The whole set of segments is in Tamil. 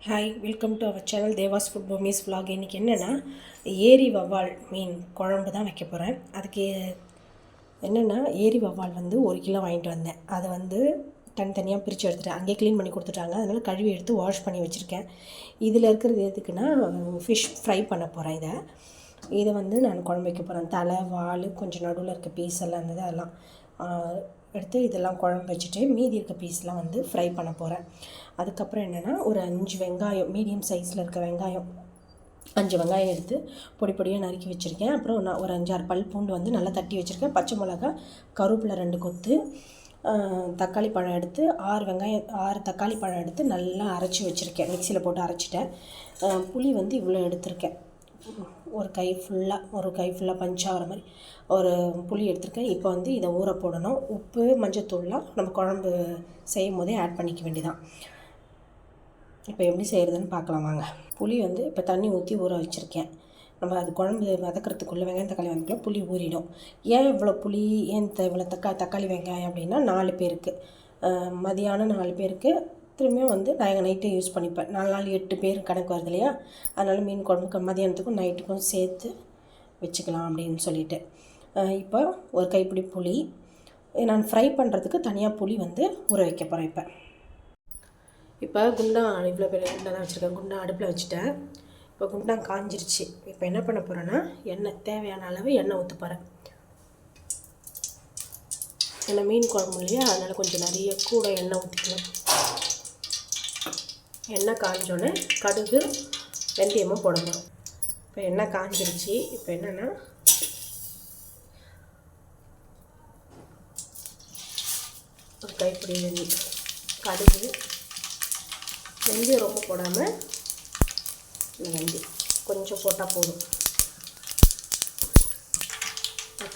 Hi, welcome to our channel Devas food Bommis vlog. இன்றைக்கி என்னென்னா ஏரி வவ்வால் மீன் குழம்பு தான் வைக்க போகிறேன். அதுக்கு என்னென்னா ஏரி வவ்வால் வந்து 1 கிலோ வாங்கிட்டு வந்தேன். அதை வந்து தனித்தனியாக பிரித்து எடுத்துட்டேன். அங்கேயே க்ளீன் பண்ணி கொடுத்துட்டாங்க. அதனால் கழுவி எடுத்து வாஷ் பண்ணி வச்சுருக்கேன். இதில் இருக்கிறது எதுக்குன்னா ஃபிஷ் ஃப்ரை பண்ண போகிறேன். இதை வந்து நான் குழம்பு வைக்க போகிறேன். தலை, வால், கொஞ்சம் நடுவில் இருக்க பீஸ் எல்லாம் இருந்தது, அதெல்லாம் எடுத்து இதெல்லாம் குழம்பு வச்சுட்டு மீதி இருக்க பீஸ்லாம் வந்து ஃப்ரை பண்ண போகிறேன். அதுக்கப்புறம் என்னென்னா ஒரு 5 வெங்காயம், மீடியம் சைஸில் இருக்க வெங்காயம் 5 வெங்காயம் எடுத்து பொடி பொடியாக நறுக்கி வச்சுருக்கேன். அப்புறம் நான் ஒரு 5-6 பல் பூண்டு வந்து நல்லா தட்டி வச்சுருக்கேன். பச்சை மிளகா, கருவேப்பிலை 2 கொத்து, தக்காளி பழம் எடுத்து 6 தக்காளி பழம் எடுத்து நல்லா அரைச்சி வச்சுருக்கேன். மிக்சியில் போட்டு அரைச்சிட்டேன். புளி வந்து இவ்வளோ எடுத்திருக்கேன். ஒரு கை ஃபுல்லாக பஞ்சாகிற மாதிரி ஒரு புளி எடுத்துருக்கேன். இப்போ வந்து இதை ஊற போடணும். உப்பு, மஞ்சத்தூள்லாம் நம்ம குழம்பு செய்யும் போதே ஆட் பண்ணிக்க வேண்டியதான். இப்போ எப்படி செய்கிறதுன்னு பார்க்கலாம் வாங்க. புளி வந்து இப்போ தண்ணி ஊற்றி ஊற வச்சுருக்கேன். நம்ம அது குழம்பு வதக்கிறதுக்குள்ளே வெங்காயம் தக்காளி வதக்கலாம் புளி ஊறிடும். ஏன் இவ்வளோ புளி, ஏன் இவ்வளோ தக்காளி வெங்காயம் அப்படின்னா 4 பேருக்கு, மதியானம் 4 பேருக்கு, திரும்பியும் வந்து நான் நைட்டே யூஸ் பண்ணிப்பேன். 4 நாள் 8 பேர் கணக்கு வருது இல்லையா? அதனால் மீன் குழம்புக்கு மதியானத்துக்கும் நைட்டுக்கும் சேர்த்து வச்சுக்கலாம் அப்படின்னு சொல்லிட்டு. இப்போ ஒரு கைப்பிடி புளி, நான் ஃப்ரை பண்ணுறதுக்கு தனியாக புளி வந்து ஊற வைக்க போகிறேன். இப்போ குண்டான் இவ்வளோ பெரிய குண்டான் தான் வச்சுருக்கேன். குண்டான் அடுப்பில் வச்சுட்டேன். இப்போ குண்டான் காஞ்சிருச்சு. இப்போ என்ன பண்ண போகிறேன்னா எண்ணெய், தேவையான அளவு எண்ணெய் ஊற்ற போகிறேன். ஏன்னா மீன் குழம்பு இல்லையா, அதனால் கொஞ்சம் நிறைய கூட எண்ணெய் ஊற்றிக்கணும். எண்ணெய் காஞ்சோன்னே கடுகு, வெந்தயமும் போட போகிறோம். இப்போ எண்ணெய் காஞ்சிருச்சு. இப்போ என்னென்னா ஒரு கைப்பிடி கடுகு, வெந்தயம் ரொம்ப போடாமல் வெந்தயம் கொஞ்சம் போட்டால் போதும்.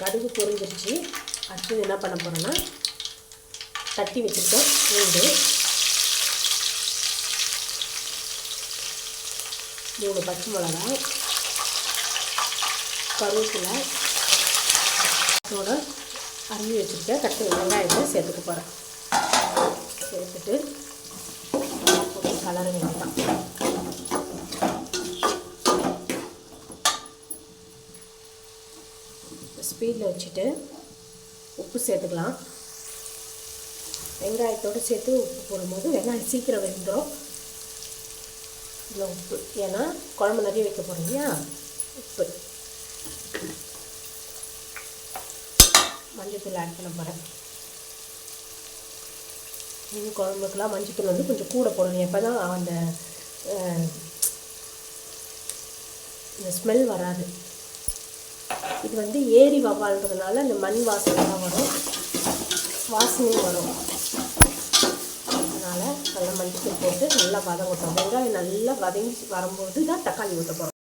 கடுகு பொரிஞ்சிருச்சு. அடுத்தது என்ன பண்ண போகிறேன்னா தட்டி வச்சுருக்கேன் பூண்டு, 3 பச்சை மிளகாய், கருவேப்பிலை, அதோட அரிஞ்சு வச்சுருக்கேன் கட்டு வெங்காயத்தை சேர்த்துக்க போகிறேன். சேர்த்துட்டு கலர வேண்டியதான். ஸ்பீடில் வச்சுட்டு உப்பு சேர்த்துக்கலாம். வெங்காயத்தோடு சேர்த்து உப்பு போடும்போது வெங்காயம் சீக்கிரம் வெந்துடும். இல்லை உப்பு, ஏன்னா குழம்பு நிறைய வைக்க போகிறோம் இல்லையா? உப்பு, மஞ்சத்தூள் ஆட் பண்ண போகிறேன். மீன் குழம்புக்கெலாம் மஞ்சத்தூள் வந்து கொஞ்சம் கூட போடணும். எப்போ தான் அந்த ஸ்மெல் வராது. இது வந்து ஏரி வவ்வால்ன்றதுனால அந்த மண் வாசனைலாம் வரும், வாசனையும் வரும். அதனால் நல்லா மஞ்சத்தூள் போட்டு நல்லா வதங்கட்டும். வெங்காயம் நல்லா வதங்கி வரும்போது தான் தக்காளி ஊற்ற போகிறோம்.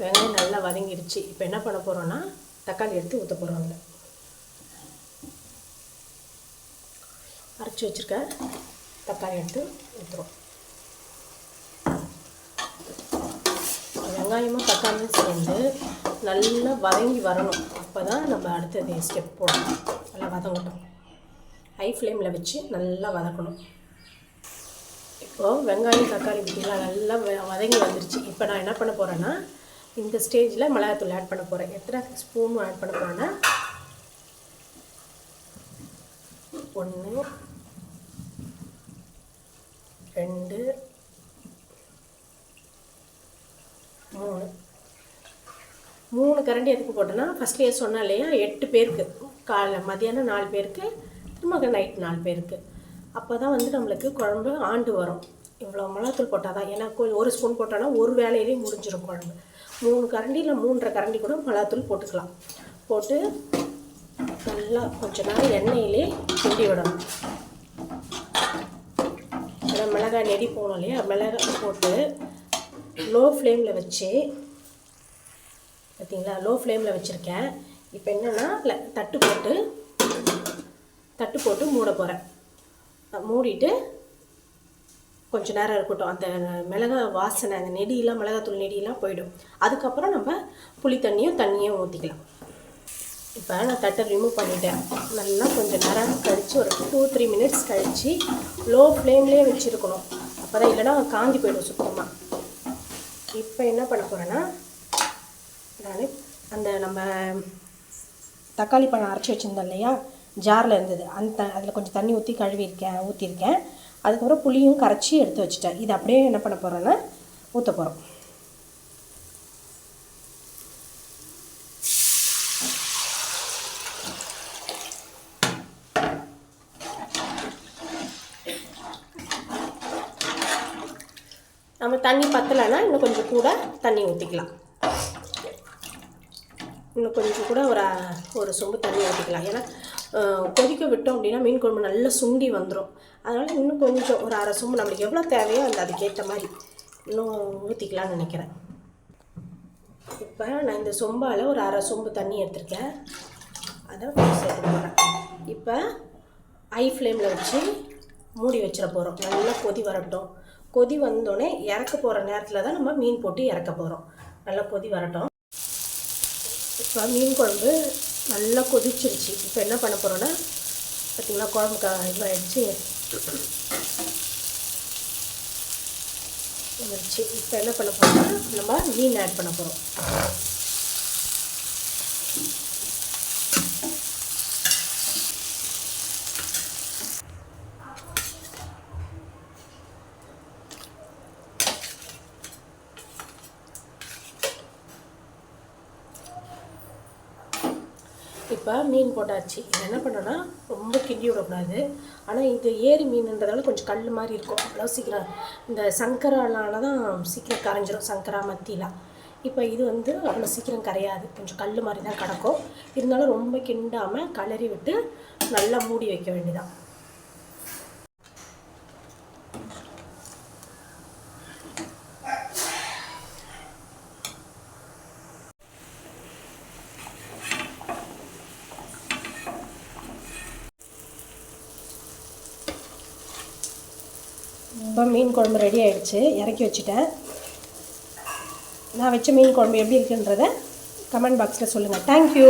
வெங்காயம் நல்லா வதங்கிடுச்சு. இப்போ என்ன பண்ண போகிறோன்னா தக்காளி எடுத்து ஊற்ற போகிறோம். அரைச்சி வச்சுருக்க தக்காளி எடுத்து ஊற்றுறோம். வெங்காயமும் தக்காளியும் சேர்ந்து நல்லா வதங்கி வரணும். அப்போ தான் நம்ம அடுத்தது ஸ்டெப் போடணும். நல்லா வதங்கட்டும். ஹை ஃப்ளேமில் வச்சு நல்லா வதக்கணும். இப்போது வெங்காயம் தக்காளி பற்றிலாம் நல்லா வதங்கி வந்துருச்சு. இப்போ நான் என்ன பண்ண போகிறேன்னா இந்த ஸ்டேஜில் மிளகாத்தூள் ஆட் பண்ண போகிறேன். எத்தனை ஸ்பூன் ஆட் பண்ண போகிறேன்னா 1 2 3 கரண்டி எதுக்கு போட்டேன்னா ஃபஸ்ட்லேயே சொன்னேன் இல்லையா, 8 பேருக்கு, காலைல மதியானம் 4 பேருக்கு, திரும்ப நைட் 4 பேருக்கு. அப்போ தான் வந்து நம்மளுக்கு குழம்பு ஆண்டு வரும். இவ்வளோ மிளகாத்தூள் போட்டால் தான். ஏன்னா 1 ஸ்பூன் போட்டோன்னா ஒரு வேலையிலேயே முடிஞ்சிடும் குழம்பு. 3 கரண்டி இல்லை 3.5 கரண்டி கூட மிளகாத்தூள் போட்டுக்கலாம். போட்டு நல்லா கொஞ்ச நேரம் எண்ணெயிலே கிண்டி விடணும். அதான் மிளகாய் நெடி போகணும் இல்லையா, மிளகாய் போட்டு லோ ஃப்ளேமில் வச்சு, பார்த்தீங்களா, லோ ஃப்ளேமில் வச்சுருக்கேன். இப்போ என்னென்னா தட்டு போட்டு மூட போகிறேன். மூடிட்டு கொஞ்சம் நேரம் இருக்கட்டும். அந்த மிளகாய் வாசனை, அந்த நெடியெலாம், மிளகாத்தூள் நெடியெலாம் போயிடும். அதுக்கப்புறம் நம்ம புளி தண்ணியும் ஊற்றிக்கலாம். இப்போ நான் தட்டை ரிமூவ் பண்ணிட்டேன். நல்லா கொஞ்சம் நேரம் கழித்து ஒரு 2-3 மினிட்ஸ் கழித்து லோ ஃப்ளேம்லேயே வச்சுருக்கணும். அப்போ தான், இல்லைன்னா காஞ்சி போயிடும் சுத்தமாக. இப்போ என்ன பண்ண போகிறேன்னா, நான் அந்த நம்ம தக்காளி பழம் அரைச்சி வச்சுருந்தோம் இல்லையா, ஜாரில் இருந்தது, அதில் கொஞ்சம் தண்ணி ஊற்றிருக்கேன். அதுக்கப்புறம் புளியும் கரைச்சி எடுத்து வச்சுட்டேன். இது அப்படியே என்ன பண்ண போகிறேன்னா ஊற்ற போகிறோம். நம்ம தண்ணி பத்தலைன்னா இன்னும் கொஞ்சம் கூட தண்ணி ஊற்றிக்கலாம். இன்னும் கொஞ்சம் கூட ஒரு சொம்பு தண்ணி ஊற்றிக்கலாம். ஏன்னா கொதிக்க விட்டோம் அப்படின்னா மீன் குழம்பு நல்லா சுண்டி வந்துடும். அதனால் இன்னும் கொஞ்சம் ஒரு அரை சொம்பு நம்மளுக்கு எவ்வளோ தேவையோ அதுக்கேற்ற மாதிரி இன்னும் ஊற்றிக்கலாம்னு நினைக்கிறேன். இப்போ நான் இந்த சொம்பால் ஒரு அரை சொம்பு தண்ணி எடுத்திருக்கேன். அதை சேர்த்து போகிறேன். இப்போ ஹை ஃப்ளேமில் வச்சு மூடி வச்சிட போகிறோம். நல்லா கொதி வரட்டும். கொதி வந்தோடனே இறக்க போகிற நேரத்தில் தான் நம்ம மீன் போட்டு இறக்க போகிறோம். நல்லா கொதி வரட்டும். இப்போ மீன் குழம்பு நல்லா கொதிச்சிருச்சு. இப்போ என்ன பண்ண போகிறோன்னா, பார்த்திங்களா குழம்பு இதாகிடுச்சு. இப்போ என்ன பண்ண போகிறோம்னா நம்ம மீன் ஆட் பண்ண போகிறோம். இப்போ மீன் போட்டாச்சு. இது என்ன பண்ணோன்னா ரொம்ப கிண்டி விடக்கூடாது. ஆனால் இது ஏரி மீனுன்றதால கொஞ்சம் கல் மாதிரி இருக்கும். அவ்வளோ சீக்கிரம் இந்த சங்கராலான தான் சீக்கிரம் கரைஞ்சிரும், சங்கரா மத்திலாம். இப்போ இது வந்து அவ்வளோ சீக்கிரம் கரையாது, கொஞ்சம் கல் மாதிரி தான் கிடக்கும். இருந்தாலும் ரொம்ப கிண்டாமல் கலரி விட்டு நல்லா மூடி வைக்க வேண்டியதான். இப்போ மீன் குழம்பு ரெடி ஆகிடுச்சு. இறக்கி வச்சுட்டேன். நான் வச்ச மீன் குழம்பு எப்படி இருக்குன்றதை கமெண்ட் பாக்ஸில் சொல்லுங்கள். தேங்க்யூ.